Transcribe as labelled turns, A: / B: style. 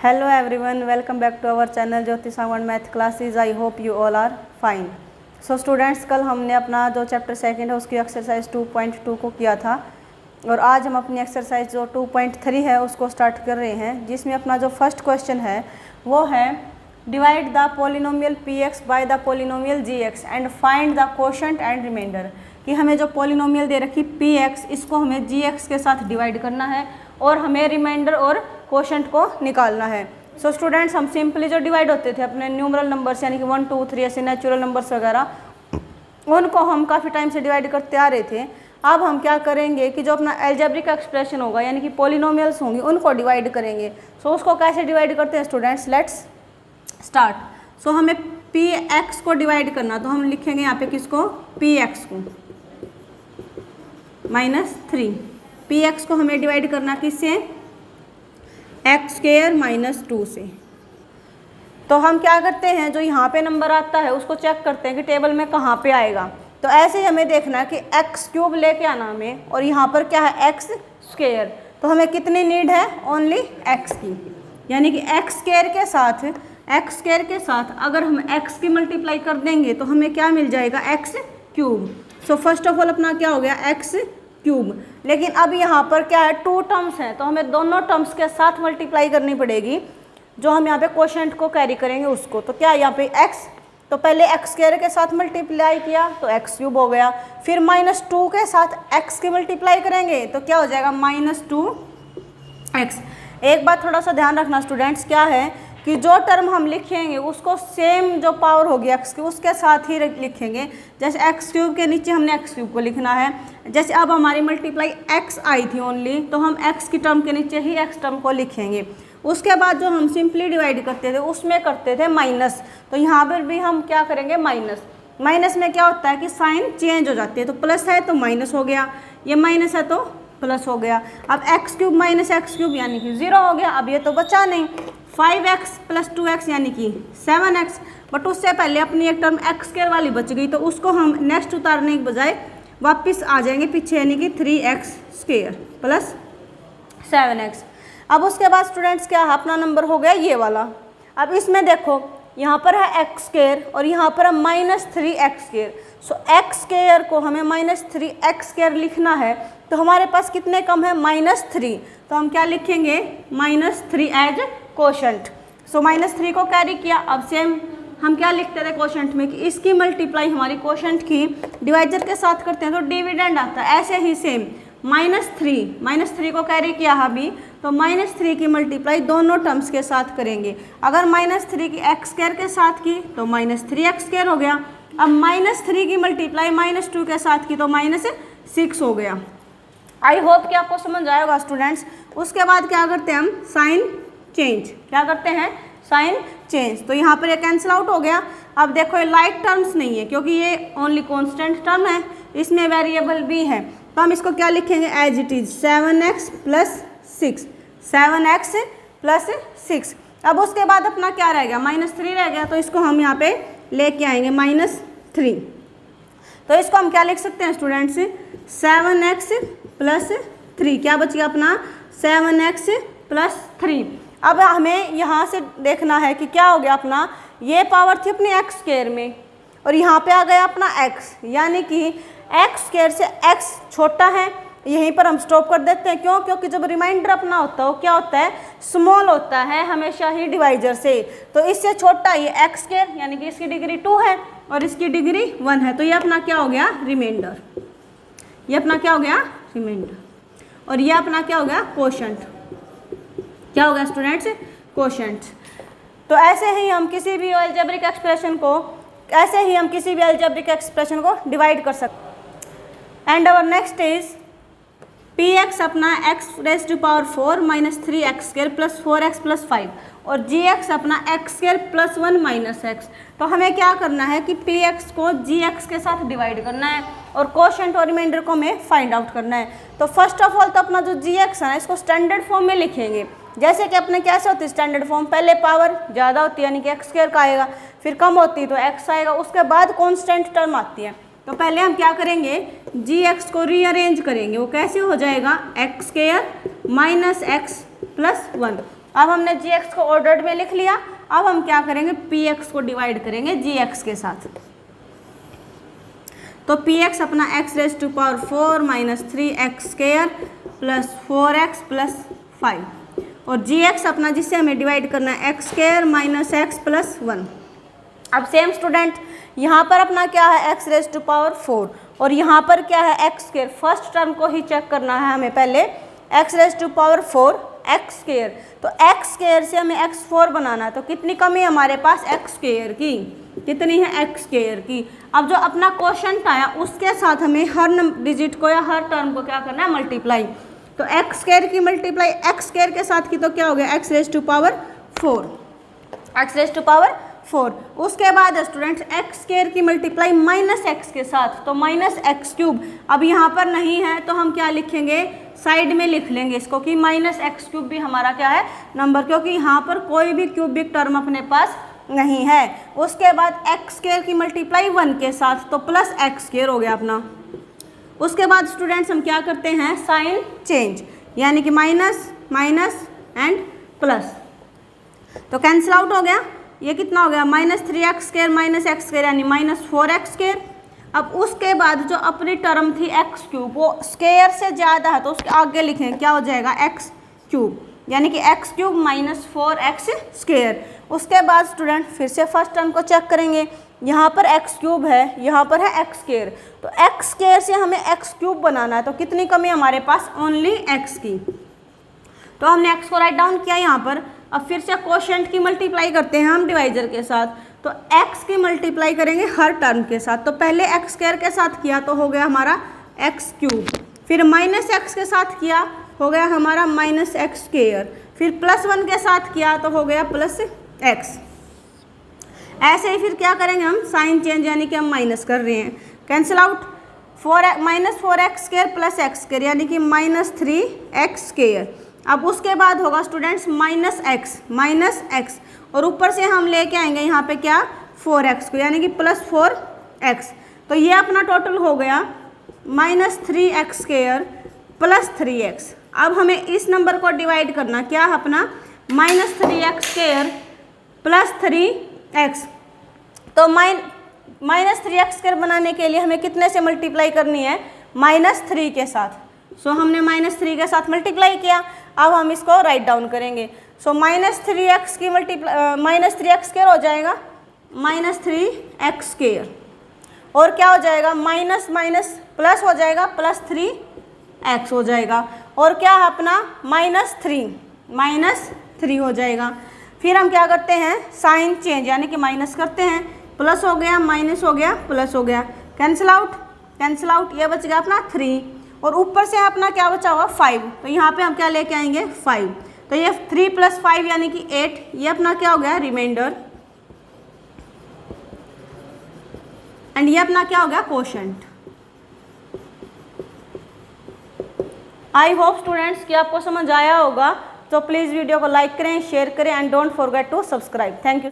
A: Hello everyone, welcome back to our channel Jyoti Sangwan math classes. I hope you all are fine. So students, कल हमने अपना जो chapter second है उसकी exercise 2.2 को किया था और आज हम अपनी एक्सरसाइज जो 2.3 है उसको स्टार्ट कर रहे हैं, जिसमें अपना जो फर्स्ट क्वेश्चन है वो है divide the polynomial px by the polynomial gx and find the quotient and remainder. कि हमें जो पोलिनोमियल दे रखी px, इसको हमें gx के साथ डिवाइड करना है और हमें रिमाइंडर और कोशेंट को निकालना है। सो स्टूडेंट्स, हम सिंपली जो डिवाइड होते थे अपने न्यूमरल नंबर्स यानी कि 1 2 3 ऐसे नेचुरल नंबर्स वगैरह, उनको हम काफ़ी टाइम से डिवाइड करते आ रहे थे। अब हम क्या करेंगे कि जो अपना एल्जेब्रिक एक्सप्रेशन होगा यानी कि पोलिनोमियल्स होंगे उनको डिवाइड करेंगे। सो उसको कैसे डिवाइड करते हैं स्टूडेंट्स, लेट्स स्टार्ट। सो हमें px को डिवाइड करना, तो हम लिखेंगे यहाँ पे किसको, px को -3। px को हमें डिवाइड करना किससे, x² - 2 से। तो हम क्या करते हैं, जो यहाँ पे नंबर आता है उसको चेक करते हैं कि टेबल में कहाँ पे आएगा। तो ऐसे ही हमें देखना है कि x³ लेके आना हमें, और यहाँ पर क्या है x²। तो हमें कितनी नीड है, ओनली x की, यानी कि x² के साथ अगर हम x की मल्टीप्लाई कर देंगे तो हमें क्या मिल जाएगा, x³। So first of all अपना क्या हो गया, x³। लेकिन अब यहाँ पर क्या है, 2 टर्म्स हैं, तो हमें दोनों टर्म्स के साथ मल्टीप्लाई करनी पड़ेगी। जो हम यहाँ पे कोशेंट को कैरी करेंगे उसको, तो क्या यहाँ पे x, तो पहले x² के साथ मल्टीप्लाई किया तो x³ हो गया। फिर -2 के साथ x की मल्टीप्लाई करेंगे तो क्या हो जाएगा, -2x। एक बात थोड़ा सा ध्यान रखना स्टूडेंट्स, क्या है कि जो टर्म हम लिखेंगे उसको सेम जो पावर होगी x की उसके साथ ही लिखेंगे। जैसे x³ के नीचे हमने x³ को लिखना है। जैसे अब हमारी मल्टीप्लाई x आई थी ओनली, तो हम x की टर्म के नीचे ही x टर्म को लिखेंगे। उसके बाद जो हम सिंपली डिवाइड करते थे उसमें करते थे माइनस, तो यहाँ पर भी हम क्या करेंगे, माइनस में क्या होता है कि साइन चेंज हो जाती है। तो प्लस है तो माइनस हो गया, ये माइनस है तो प्लस हो गया। अब x³ - x³ यानी कि 0 हो गया। अब ये तो बचा नहीं, 5x + 2x यानी कि 7x, बट उससे पहले अपनी एक टर्म x² वाली बच गई, तो उसको हम नेक्स्ट उतारने के बजाय वापस आ जाएंगे पीछे, यानी कि 3x² + 7x। अब उसके बाद स्टूडेंट्स क्या है, अपना नंबर हो गया ये वाला। अब इसमें देखो यहाँ पर है x² और यहाँ पर है -3x²। सो x² को हमें -3x² लिखना है, तो हमारे पास कितने कम है, -3। तो हम क्या लिखेंगे, -3 एज कोशेंट। सो -3 को कैरी किया। अब सेम हम क्या लिखते थे कोशेंट में कि इसकी मल्टीप्लाई हमारी कोशेंट की डिवाइजर के साथ करते हैं तो डिविडेंड आता है। ऐसे ही सेम -3 को कैरी किया अभी, तो -3 की मल्टीप्लाई दोनों टर्म्स के साथ करेंगे। अगर -3 की x² के साथ की तो -3x² हो गया। अब -3 की मल्टीप्लाई -2 के साथ की तो -6 हो गया। आई होप कि आपको समझ आएगा स्टूडेंट्स। उसके बाद क्या करते हैं हम, साइन चेंज। क्या करते हैं, साइन चेंज। तो यहाँ पर ये कैंसिल आउट हो गया। अब देखो ये लाइक टर्म्स नहीं है क्योंकि ये ओनली कांस्टेंट टर्म है, इसमें वेरिएबल भी है। तो हम इसको क्या लिखेंगे, as it is 7x + 6, 7x + 6। अब उसके बाद अपना क्या रह गया, -3 रह गया, तो इसको हम यहाँ पे लेके आएंगे -3। तो इसको हम क्या लिख सकते हैं स्टूडेंट्स, 7x + 3। क्या बच गया अपना, 7x + 3। अब हमें यहाँ से देखना है कि क्या हो गया अपना, ये पावर थी अपनी x² में और यहाँ पे आ गया अपना x, यानी कि x² से x छोटा है। यहीं पर हम स्टॉप कर देते हैं। क्यों, क्योंकि जब रिमाइंडर अपना होता है वो क्या होता है, स्मॉल होता है हमेशा ही डिवाइजर से। तो इससे छोटा ये x² यानी कि इसकी डिग्री 2 है और इसकी डिग्री 1 है। तो ये अपना क्या हो गया, रिमाइंडर। ये अपना क्या हो गया, रिमाइंडर। और ये अपना क्या हो गया, कोशेंट। क्या हो गया स्टूडेंट्स, कोशेंट। तो ऐसे ही हम किसी भी अलजेब्रिक एक्सप्रेशन को डिवाइड कर सकते हैं। And our next is px अपना x⁴ - 3x² + 4x + 5 और gx अपना x² + 1 - x। तो हमें क्या करना है कि px को gx के साथ डिवाइड करना है और कोशेंट और रिमाइंडर को हमें फाइंड आउट करना है। तो फर्स्ट ऑफ ऑल तो अपना जो gx है ना, इसको स्टैंडर्ड फॉर्म में लिखेंगे। जैसे कि अपने कैसे होती है स्टैंडर्ड फॉर्म, पहले पावर ज़्यादा होती है यानी कि x² का आएगा, फिर कम होती है तो x आएगा, उसके बाद कॉन्स्टेंट टर्म आती है। तो पहले हम क्या करेंगे, gx को रीअरेंज करेंगे। वो कैसे हो जाएगा, x² - x + 1। अब हमने gx को ऑर्डर्ड में लिख लिया। अब हम क्या करेंगे, px को डिवाइड करेंगे gx के साथ। तो px अपना x⁴ minus 3x square plus 4x plus 5 और gx अपना जिससे हमें डिवाइड करना है x square minus x plus 1। अब सेम स्टूडेंट यहाँ पर अपना क्या है x⁴ और यहाँ पर क्या है x स्क्वायर। फर्स्ट टर्म को ही चेक करना है हमें पहले, x⁴ x स्क्वायर। तो x स्क्वायर से हमें x4 बनाना है, तो कितनी कमी है हमारे पास x स्क्वायर की, कितनी है x स्क्वायर की। अब जो अपना क्वोशंट आया उसके साथ हमें हर डिजिट को या हर टर्म को क्या करना है, मल्टीप्लाई। तो x स्क्वायर की मल्टीप्लाई x स्क्वायर के साथ की तो क्या हो गया x⁴। उसके बाद स्टूडेंट्स x स्क्वायर की मल्टीप्लाई माइनस x के साथ, तो माइनस x3। अब यहाँ पर नहीं है तो हम क्या लिखेंगे, साइड में लिख लेंगे इसको कि माइनस x3 भी हमारा क्या है नंबर, क्योंकि यहाँ पर कोई भी क्यूबिक टर्म अपने पास नहीं है। उसके बाद x स्क्वायर की मल्टीप्लाई 1 के साथ, तो प्लस x स्क्वायर हो गया अपना। उसके बाद स्टूडेंट्स हम क्या करते हैं, साइन चेंज, यानी कि माइनस माइनस एंड प्लस, तो कैंसिल आउट हो गया। ये कितना हो गया minus 3x square minus x square यानी माइनस 4x स्क्वायर। अब उसके बाद जो अपनी टर्म थी x3 वो स्क्वायर से ज़्यादा है तो उसके आगे लिखेंगे क्या हो जाएगा x3, यानी कि x3 माइनस 4x स्क्वायर। उसके बाद स्टूडेंट फिर से फर्स्ट टर्म को चेक करेंगे, यहाँ पर x3 है, यहाँ पर है x स्क्वायर, तो x स्क्वायर से हमें x3 बनाना है, तो कितनी कमी हमारे पास, ओनली x की। तो हमने x को राइट डाउन किया यहाँ पर। अब फिर से क्वोशंट की मल्टीप्लाई करते हैं हम डिवाइजर के साथ, तो x की मल्टीप्लाई करेंगे हर टर्म के साथ। तो पहले x स्क्वायर के साथ किया तो हो गया हमारा x3, फिर माइनस x के साथ किया हो गया हमारा माइनस x स्क्वायर, फिर प्लस 1 के साथ किया तो हो गया प्लस x। ऐसे ही फिर क्या करेंगे हम, साइन चेंज, यानी कि हम माइनस कर रहे हैं, cancel out, minus 4x square plus x square यानी कि माइनस 3x स्क्वायर। अब उसके बाद होगा स्टूडेंट्स माइनस x और ऊपर से हम लेके आएंगे यहाँ पे क्या 4x को, यानी कि प्लस 4x। तो ये अपना टोटल हो गया minus 3x square plus 3x। अब हमें इस नंबर को डिवाइड करना, क्या है अपना minus 3x square plus 3x। तो माइनस 3x स्क्वायर बनाने के लिए हमें कितने से मल्टीप्लाई करनी है, माइनस 3 के साथ। सो हमने माइनस 3 के साथ मल्टीप्लाई किया। अब हम इसको राइट डाउन करेंगे। सो माइनस 3x की माइनस 3x स्क्वायर हो जाएगा माइनस 3x स्क्वायर, और क्या हो जाएगा माइनस माइनस प्लस हो जाएगा प्लस 3x हो जाएगा, और क्या है अपना माइनस 3 हो जाएगा। फिर हम क्या करते हैं, साइन चेंज, यानी कि माइनस करते हैं, प्लस हो गया माइनस हो गया प्लस हो गया, कैंसिल आउट, ये बच गया अपना 3 और ऊपर से अपना क्या बचा हुआ 5। तो यहाँ पे हम क्या लेके आएंगे 5, तो ये 3 + 5 यानी कि 8, ये अपना क्या हो गया रिमाइंडर, एंड ये अपना क्या हो गया क्वोशंट। आई होप स्टूडेंट्स कि आपको समझ आया होगा। तो प्लीज़ वीडियो को लाइक करें, शेयर करें and don't forget to subscribe. Thank you.